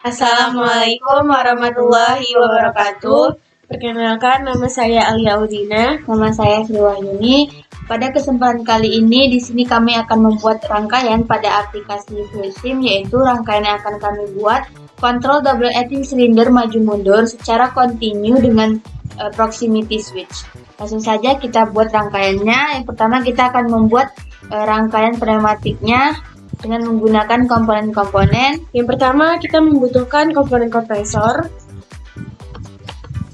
Assalamualaikum warahmatullahi wabarakatuh. Perkenalkan, nama saya Alia Udina. Nama saya Sri Wahyuni. Pada kesempatan kali ini, di sini kami akan membuat rangkaian pada aplikasi FluidSim, yaitu rangkaian yang akan kami buat kontrol double acting silinder maju mundur secara kontinu dengan proximity switch. Langsung saja kita buat rangkaiannya. Yang pertama kita akan membuat rangkaian pneumatiknya dengan menggunakan komponen-komponen. Yang pertama kita membutuhkan komponen kompresor.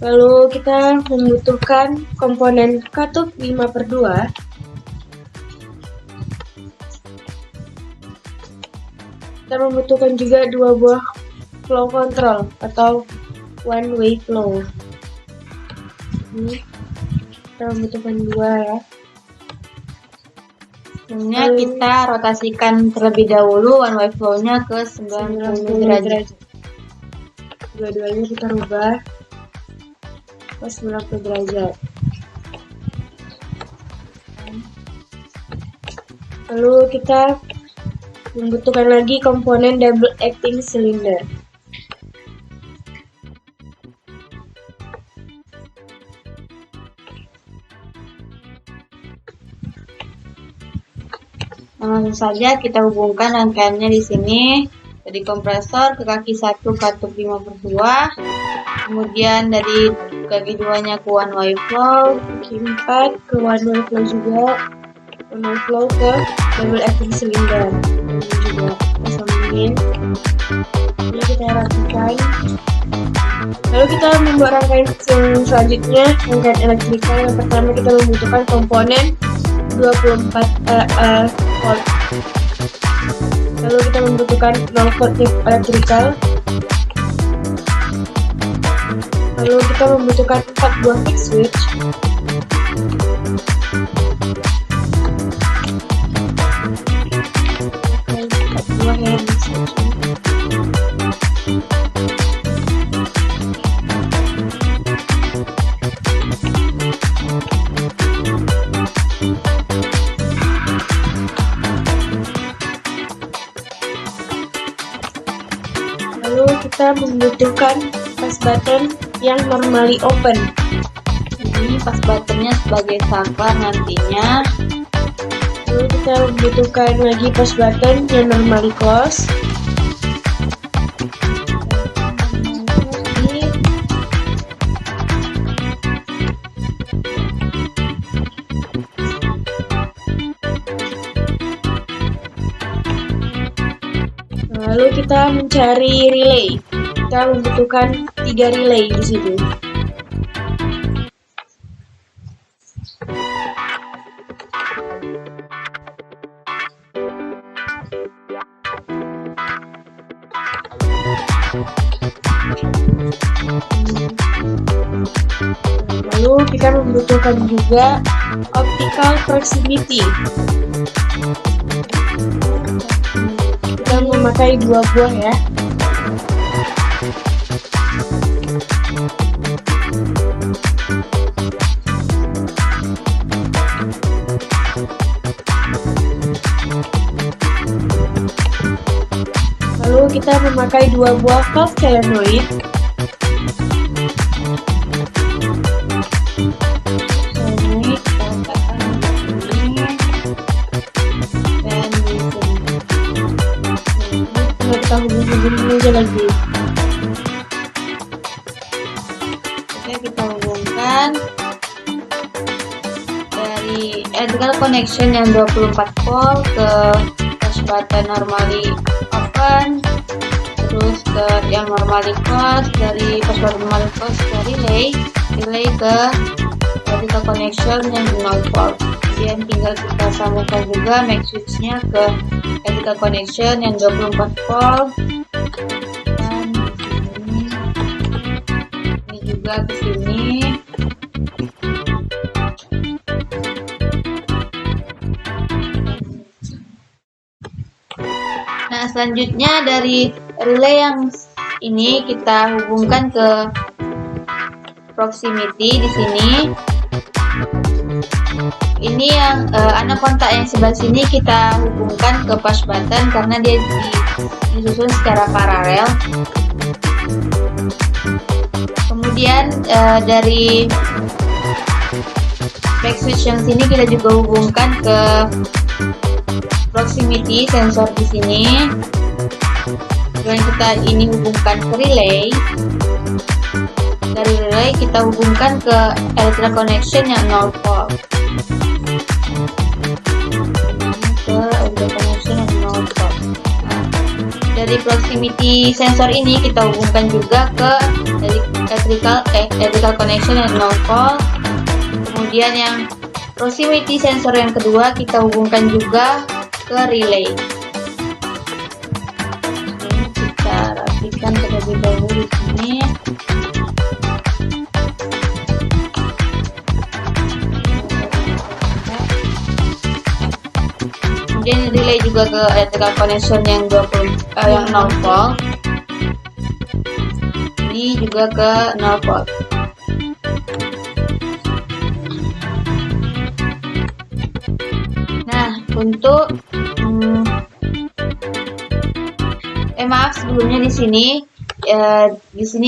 Lalu kita membutuhkan komponen katup 5/2. Kita membutuhkan juga 2 buah flow control atau one way flow. Ini kita membutuhkan 2 ya. Sebelumnya kita rotasikan terlebih dahulu one way flow-nya ke 90 derajat. Dua-duanya kita rubah ke 90 derajat. Lalu kita membutuhkan lagi komponen double acting cylinder. Langsung saja kita hubungkan rangkaiannya di sini. Dari kompresor ke kaki 1 katup 5/2, kemudian dari kaki 2-nya ke one way flow, Kaki 4 ke one way flow juga, one way flow ke double acting cylinder. Ini juga kita sambungin. Ini kita rapikan. Lalu kita membuat rangkaian selanjutnya, rangkaian elektrikal. Yang pertama kita membutuhkan komponen 24 volt. Lalu kita membutuhkan 0 volt elektrikal. Lalu kita membutuhkan 4 buah fix switch. Lalu kita membutuhkan pas button yang normally open. ini pas buttonnya sebagai saklar nantinya. Lalu kita membutuhkan lagi push button yang normally close. Lalu kita mencari relay. Kita membutuhkan 3 relay di situ. Lalu kita membutuhkan juga optical proximity. Kita memakai 2 buah ya. Lalu kita memakai 2 buah valve solenoid. Kita hubung-hubungin aja lagi. Oke, kita hubungkan dari electrical connection yang 24 volt ke push button normally open, terus ke yang normally close, dari push button normally close ke relay ke electrical connection yang 0 volt. Kemudian tinggal kita sambungkan juga max switch-nya ke electrical connection yang 24 volt. Dan ini juga ke sini. Nah, selanjutnya dari relay yang ini kita hubungkan ke proximity di sini. ini yang anak kontak yang sebelah sini kita hubungkan ke push button karena dia disusun secara paralel. Kemudian dari back switch yang sini kita juga hubungkan ke proximity sensor di sini. Kemudian kita ini hubungkan ke relay. Dari relay kita hubungkan ke electrical connection yang 0 volt. Ke electrical connection yang 0 volt. Nah, dari proximity sensor ini kita hubungkan juga ke electrical connection yang 0 volt. Kemudian yang proximity sensor yang kedua kita hubungkan juga ke relay. Ini kita rapikan terlebih dahulu di sini. Kemudian relay juga ke electrical connection yang 0 volt. Ini juga ke 0 volt. Nah, untuk maaf sebelumnya di sini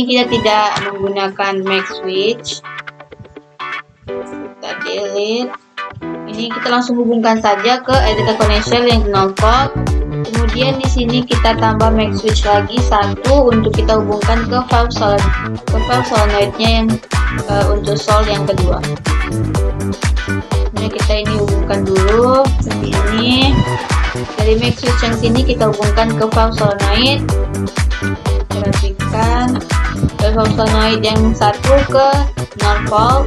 kita tidak menggunakan max switch. Kita delete. Ini kita langsung hubungkan saja ke electrical connection yang 0 volt. Kemudian di sini kita tambah max switch lagi satu untuk kita hubungkan ke valve solenoidnya yang untuk sol yang kedua. Kemudian kita ini hubungkan dulu seperti ini. Dari max switch yang sini kita hubungkan ke valve solenoid. Perhatikan valve solenoid yang satu ke 0 volt.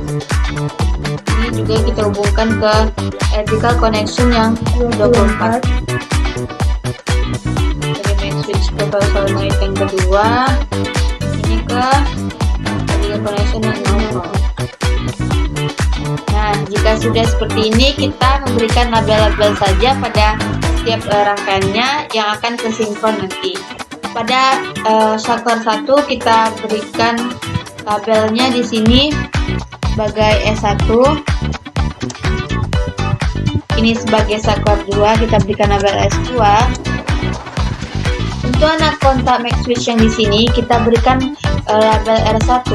Ini juga kita hubungkan ke electrical connection yang 24. Dari main switch ke valve solenoid yang kedua, ini ke electrical connection yang 0 volt. Nah, jika sudah seperti ini, kita memberikan label-label saja pada setiap rangkaiannya yang akan kesinkron nanti. Pada saklar 1 kita berikan labelnya di sini sebagai S1. Ini sebagai saklar 2 kita berikan label S2. Untuk anak kontak max switch yang di sini kita berikan label R1.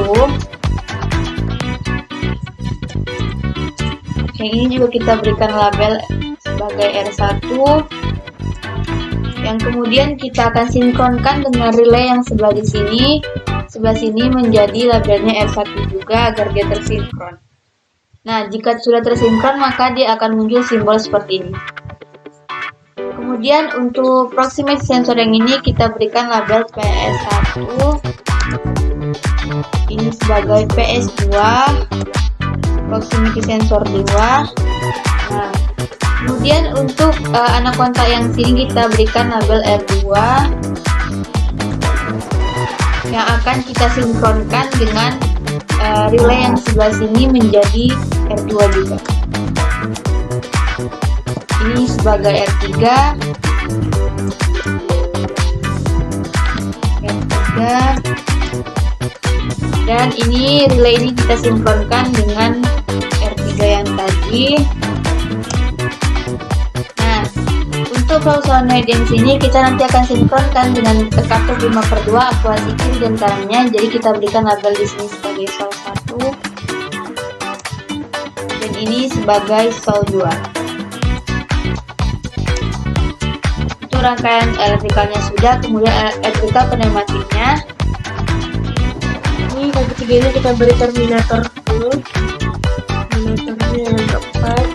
Yang ini juga kita berikan label sebagai R1. Yang kemudian kita akan sinkronkan dengan relay yang sebelah di sini. Sebelah sini menjadi labelnya R1 juga agar dia tersinkron. Nah, jika sudah tersinkron maka dia akan muncul simbol seperti ini. Kemudian untuk proximity sensor yang ini kita berikan label PS1. Ini sebagai PS2. Proximity sensor 2. Nah, kemudian untuk anak kontak yang sini kita berikan label R2 yang akan kita sinkronkan dengan relay yang sebelah sini menjadi R2 juga. Ini sebagai R3. Dan ini relay ini kita sinkronkan dengan R3 yang tadi. Nah, untuk valve solenoid yang sini kita nanti akan sinkronkan dengan kartu 5/2 aktuasi kiri dan kanannya. Jadi kita berikan label di sini sebagai sol 1 dan ini sebagai sol 2. Itu rangkaian elektrikalnya sudah, kemudian elektrikal pneumatiknya. Ini kaki 3 ini kita beri terminator dulu. Terminatornya yang keempat.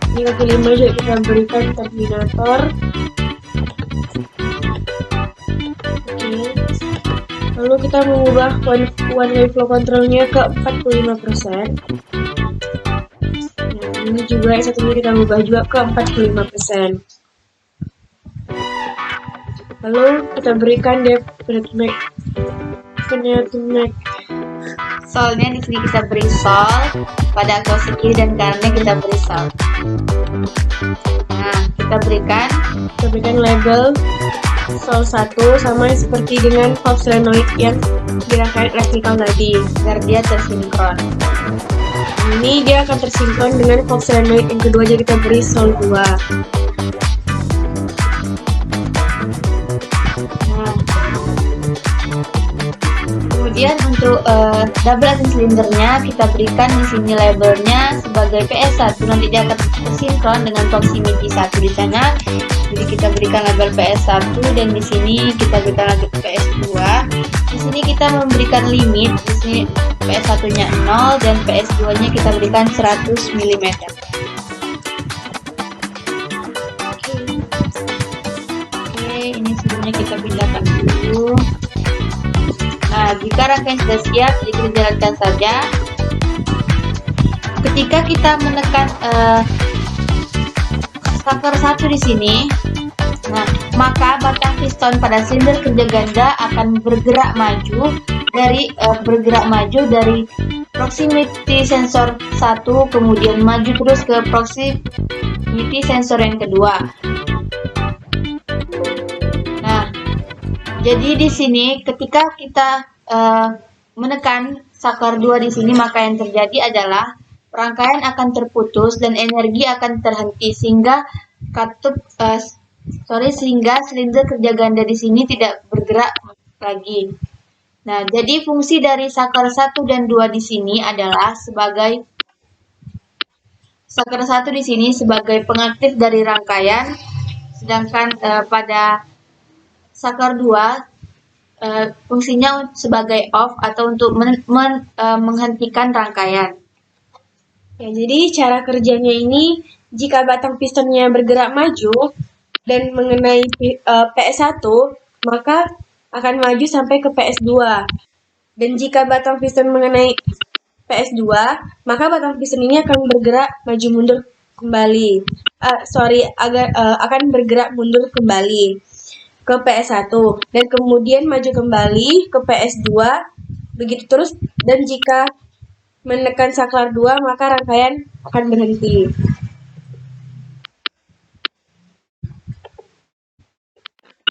Ini kaki 5 juga kita berikan terminator. Oke. Lalu kita mengubah one way flow controlnya ke 45%. Nah, ini juga satunya kita ubah juga ke 45%. Lalu kita berikan definite make. Solnya di sini kita beri sol, pada aktuasi kiri dan kanannya kita beri sol. Nah, kita berikan label sol 1 sama seperti dengan valve solenoid yang dirangkai elektrikal tadi agar dia tersinkron. Ini Ini dia akan tersinkron dengan clock solenoid yang kedua, jadi kita beri sol 2. Nah, kemudian untuk double action silindernya kita berikan di sini labelnya sebagai PS1. Nanti dia akan tersinkron dengan proximity 1 di sana. Jadi kita berikan label PS1 dan di sini kita berikan lagi PS2. Di sini kita memberikan limit. Di sini PS1-nya 0 dan PS2-nya kita berikan 100 mm. Oke, ini sebelumnya kita pindahkan dulu. Nah, jika rangkaian sudah siap, jadi kita jalankan saja. Ketika kita menekan saker 1 di sini, nah, maka batang piston pada silinder kerja ganda akan bergerak maju dari proximity sensor 1, kemudian maju terus ke proximity sensor yang kedua. Nah, jadi di sini ketika kita menekan saker 2 di sini, maka yang terjadi adalah rangkaian akan terputus dan energi akan terhenti sehingga sehingga silinder kerja ganda di sini tidak bergerak lagi. Nah, jadi fungsi dari saker 1 dan 2 di sini adalah sebagai saker 1 di sini sebagai pengaktif dari rangkaian, sedangkan pada saker 2 fungsinya sebagai off atau untuk menghentikan rangkaian. Ya, jadi cara kerjanya ini, jika batang pistonnya bergerak maju dan mengenai PS1, maka akan maju sampai ke PS2. Dan jika batang piston mengenai PS2, maka batang piston ini akan bergerak maju mundur kembali. Akan bergerak mundur kembali ke PS1 dan kemudian maju kembali ke PS2, begitu terus. Dan jika menekan saklar 2, maka rangkaian akan berhenti.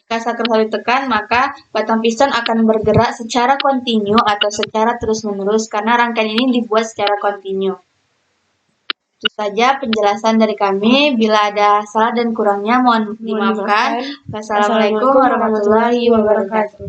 Jika saker 1 ditekan, maka batang piston akan bergerak secara kontinu atau secara terus-menerus karena rangkaian ini dibuat secara kontinu. Itu saja penjelasan dari kami. Bila ada salah dan kurangnya mohon dimaafkan. Wassalamualaikum warahmatullahi wabarakatuh.